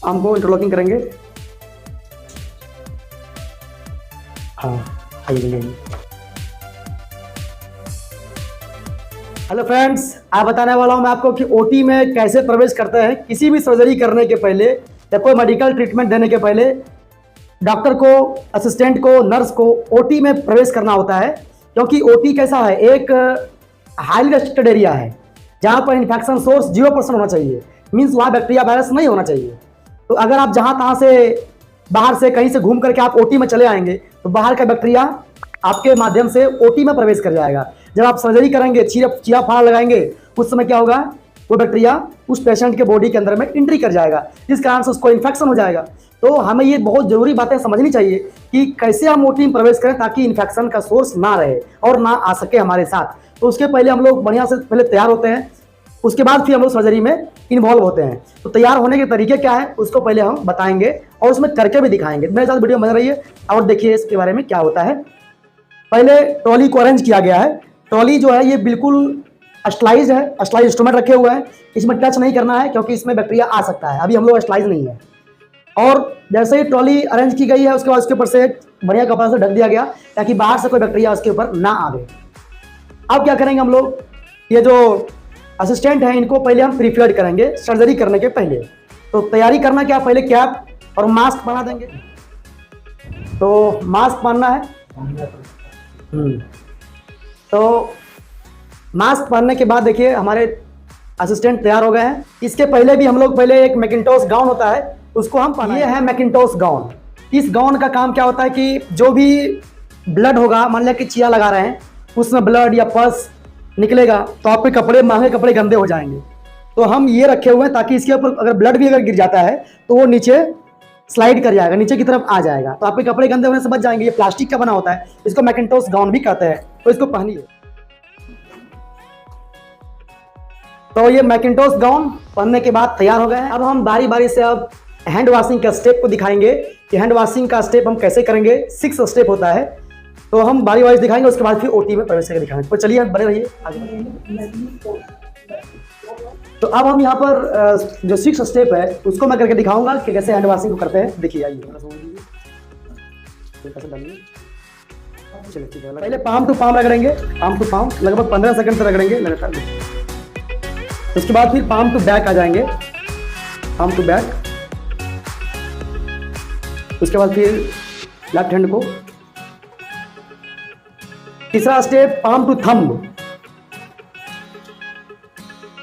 हमको इंटरलॉकिंग करेंगे। हाँ आइए। हेलो फ्रेंड्स, आज बताने वाला हूं मैं आपको कि ओटी में कैसे प्रवेश करते हैं। किसी भी सर्जरी करने के पहले या कोई मेडिकल ट्रीटमेंट देने के पहले डॉक्टर को, असिस्टेंट को, नर्स को ओटी में प्रवेश करना होता है। क्योंकि ओटी कैसा है, एक हाईली रेस्ट्रिक्टेड एरिया है जहां पर इन्फेक्शन सोर्स 0% होना चाहिए। मीन्स वहाँ बैक्टीरिया वायरस नहीं होना चाहिए। तो अगर आप जहां तहां से बाहर से कहीं से घूम करके आप ओटी में चले आएंगे तो बाहर का बैक्टीरिया आपके माध्यम से ओटी में प्रवेश कर जाएगा। जब आप सर्जरी करेंगे, चीरा फाड़ा लगाएंगे, उस समय क्या होगा, वो बैक्टीरिया उस पेशेंट के बॉडी के अंदर में एंट्री कर जाएगा, जिस कारण से उसको इन्फेक्शन हो जाएगा। तो हमें ये बहुत जरूरी बातें समझनी चाहिए कि कैसे हम ओटी में प्रवेश करें ताकि इन्फेक्शन का सोर्स ना रहे और ना आ सके हमारे साथ। तो उसके पहले हम लोग बढ़िया से पहले तैयार होते हैं, उसके बाद फिर हम लोग सर्जरी में इन्वॉल्व होते हैं। तो तैयार होने के तरीके क्या है उसको पहले हम बताएंगे और उसमें करके भी दिखाएंगे। मेरे साथ वीडियो बन रही है और देखिए इसके बारे में क्या होता है। पहले ट्रॉली को अरेंज किया गया है। ट्रॉली जो है ये बिल्कुल अस्टलाइज है, अस्टलाइज इंस्ट्रूमेंट रखे हुए हैं, इसमें टच नहीं करना है क्योंकि इसमें बैक्टीरिया आ सकता है। अभी हम लोग अस्टलाइज नहीं है। और जैसे ही ट्रॉली अरेंज की गई है उसके बाद उसके ऊपर से बढ़िया कपड़ा से ढक दिया गया ताकि बाहर से कोई बैक्टीरिया उसके ऊपर ना आवे। अब क्या करेंगे हम लोग, ये जो असिस्टेंट हैं इनको पहले हम प्रीफ्लड करेंगे सर्जरी करने के पहले। तो तैयारी करना क्या, पहले कैप और मास्क पहना देंगे। तो मास्क पहनना है। तो मास्क पहनने के बाद देखिए हमारे असिस्टेंट तैयार हो गए हैं। इसके पहले भी हम लोग पहले एक मैकिन्टोश गाउन होता है उसको हम पहना। ये है मैकिन्टोश गाउन। इस गाउन का काम क्या होता है कि जो भी ब्लड होगा, मान लिया कि चीरा लगा रहे हैं, उसमें ब्लड या पस निकलेगा तो आपके कपड़े, महंगे कपड़े गंदे हो जाएंगे। तो हम ये रखे हुए हैं ताकि इसके ऊपर अगर ब्लड भी अगर गिर जाता है तो वो नीचे स्लाइड कर जाएगा, नीचे की तरफ आ जाएगा, तो आपके कपड़े गंदे होने से बच जाएंगे। ये प्लास्टिक का बना होता है, इसको मैकिन्टोश गाउन भी कहते हैं। तो इसको पहनिए। तो ये मैकिन्टोश गाउन पहनने के बाद तैयार हो गए हैं। अब हम बारी बारी से अब हैंड वॉशिंग का स्टेप को दिखाएंगे कि हैंड वॉशिंग का स्टेप हम कैसे करेंगे। 6 स्टेप होता है, तो हम बारी बारी दिखाएंगे, उसके बाद फिर ओटी में प्रवेश करके दिखाएंगे। तो चलिए बने रहिए आगे। तो अब हम यहाँ पर जो 6 स्टेप है उसको मैं करके दिखाऊंगा कि कैसे हैंड वॉशिंग को करते हैं। देखिए आइए, चलिए ठीक है। पहले पाम टू पाम रगड़ेंगे, पाम टू पाम लगभग 15 सेकंड से रगड़ेंगे लगातार। उसके बाद फिर पाम टू बैक आ जाएंगे, पाम टू बैक। उसके बाद फिर लेफ्ट हैंड को। तीसरा स्टेप पाम टू थंब,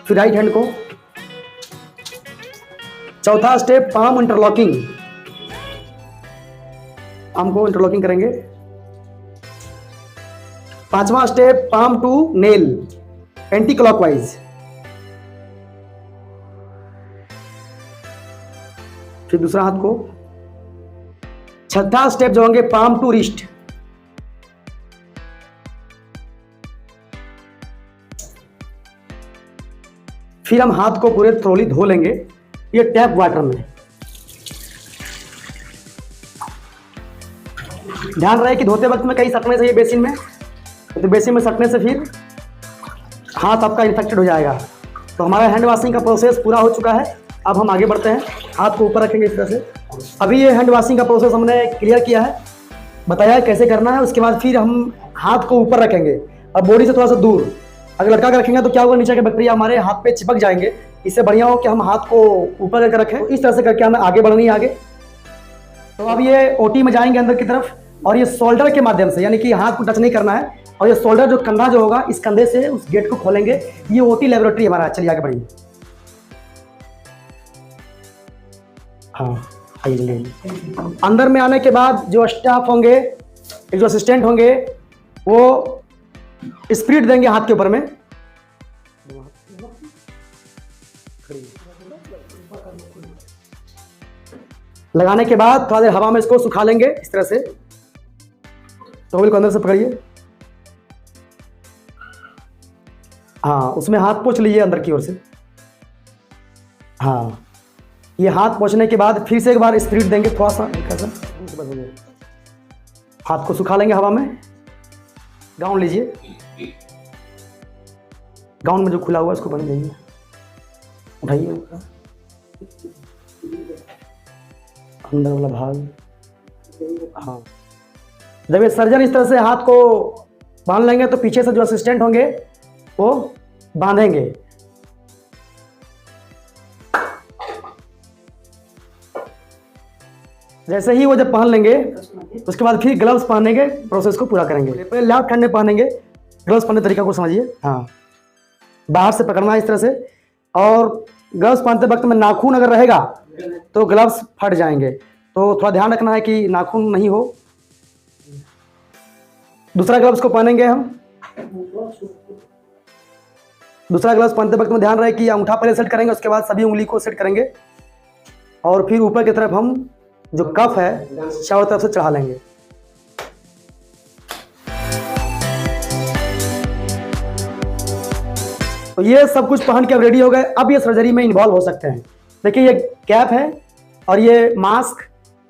फिर राइट हैंड को। चौथा स्टेप पाम इंटरलॉकिंग, पाम को इंटरलॉकिंग करेंगे। पांचवा step palm to nail, anti clockwise. फिर दूसरा हाथ को। छठा स्टेप जो होंगे पाम टू रिस्ट। फिर हम हाथ को पूरे थ्रोली धो लेंगे ये टैप वाटर में। ध्यान रहे कि धोते वक्त में कहीं सटने से, ये बेसिन में, तो बेसिन में सटने से फिर हाथ आपका इन्फेक्टेड हो जाएगा। तो हमारा हैंड वॉशिंग का प्रोसेस पूरा हो चुका है। अब हम आगे बढ़ते हैं, हाथ को ऊपर रखेंगे इस तरह से। अभी ये हैंड वॉशिंग का प्रोसेस हमने क्लियर किया है, बताया है कैसे करना है। उसके बाद फिर हम हाथ को ऊपर रखेंगे और बॉडी से थोड़ा सा दूर। अगर लटका कर रखेंगे तो क्या होगा, नीचे के बैक्टीरिया हमारे हाथ पे चिपक जाएंगे। इससे बढ़िया हो कि हम हाथ को ऊपर करके रखें। तो इस तरह से करके हमें आगे बढ़नी है आगे। तो अब ये ओटी में जाएंगे अंदर की तरफ, और ये शोल्डर के माध्यम से, यानी कि हाथ को टच नहीं करना है, और ये शोल्डर जो कंधा जो होगा, इस कंधे से उस गेट को खोलेंगे। ये ओटी लेबोरेटरी हमारा। चलिए आगे बढ़िए। हाँ आइए। अंदर में आने के बाद जो स्टाफ होंगे, जो असिस्टेंट होंगे, वो स्पिरिट देंगे हाथ के ऊपर में। लगाने के बाद थोड़ा देर हवा में इसको सुखा लेंगे इस तरह से। टॉवल को अंदर से पकड़िए, हाँ उसमें हाथ पोंछ लीजिए अंदर की ओर से। हाँ ये हाथ पोंछने के बाद फिर से एक बार स्पिरिट देंगे थोड़ा सा, हाथ को सुखा लेंगे हवा में। गाउन लीजिए, गाउन में जो खुला हुआ है उसको बंद लीजिए, उठाइए। अंदर वाला भाग, हाँ। जब ये सर्जन इस तरह से हाथ को बांध लेंगे तो पीछे से जो असिस्टेंट होंगे वो बांधेंगे। जैसे ही वो जब पहन लेंगे उसके बाद फिर ग्लव्स पहनने के प्रोसेस को पूरा करेंगे। पहले लेफ्ट हैंड में पहनेंगे, ग्लव्स पहनने तरीका को समझिए। हाँ, बाहर से पकड़ना है इस तरह से, और ग्लव्स पहनते वक्त में नाखून अगर रहेगा तो ग्लव्स फट जाएंगे, तो थोड़ा ध्यान रखना है कि नाखून नहीं हो। दूसरा ग्लव्स को पहनेंगे हम। दूसरा ग्लव्स पहनते वक्त में ध्यान रहे कि अंगूठा पहले सेट करेंगे, उसके बाद सभी उंगली को सेट करेंगे, और फिर ऊपर की तरफ हम जो कफ है चारों तरफ से चढ़ा लेंगे। तो ये सब कुछ पहन के अब रेडी हो गए। अब ये सर्जरी में इन्वॉल्व हो सकते हैं। देखिए, ये कैप है और ये मास्क,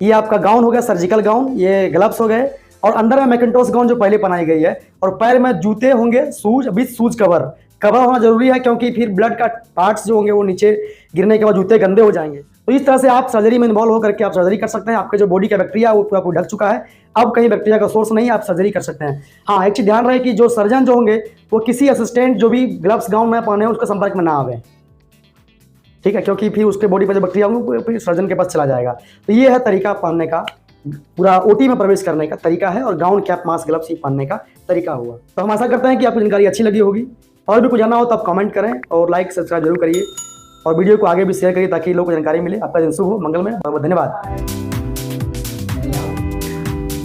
ये आपका गाउन हो गया, सर्जिकल गाउन, ये ग्लव्स हो गए, और अंदर में मैकेंटोस गाउन जो पहले पहनाई गई है, और पैर में जूते होंगे, शूज विद शूज कवर होना जरूरी है, क्योंकि फिर ब्लड का पार्ट्स जो होंगे वो नीचे गिरने के बाद जूते गंदे हो जाएंगे। तो इस तरह से आप सर्जरी में इन्वॉल्व होकर के आप सर्जरी कर सकते हैं। आपके जो बॉडी का बैक्टीरिया वो पूरा ढक चुका है, अब कहीं बैक्टीरिया का सोर्स नहीं, आप सर्जरी कर सकते हैं। हाँ, एक चीज ध्यान रहे कि जो सर्जन जो होंगे वो किसी असिस्टेंट जो भी ग्लव्स गाउन में पहने उसके संपर्क में ना आवे, ठीक है, क्योंकि फिर उसके बॉडी पर जो बैक्टीरिया होंगे फिर सर्जन के पास चला जाएगा। तो ये है तरीका पहनने का, पूरा ओटी में प्रवेश करने का तरीका है, और गाउन, कैप, मास्क, ग्लव्स ही पहनने का तरीका हुआ। तो हम आशा करते हैं कि आपको जानकारी अच्छी लगी होगी। और भी कुछ जानना हो तो आप कमेंट करें और लाइक सब्सक्राइब जरूर करिए, और वीडियो को आगे भी शेयर करिए ताकि लोगों को जानकारी मिले। आपका दिन शुभ हो, मंगलमय। बहुत बहुत धन्यवाद।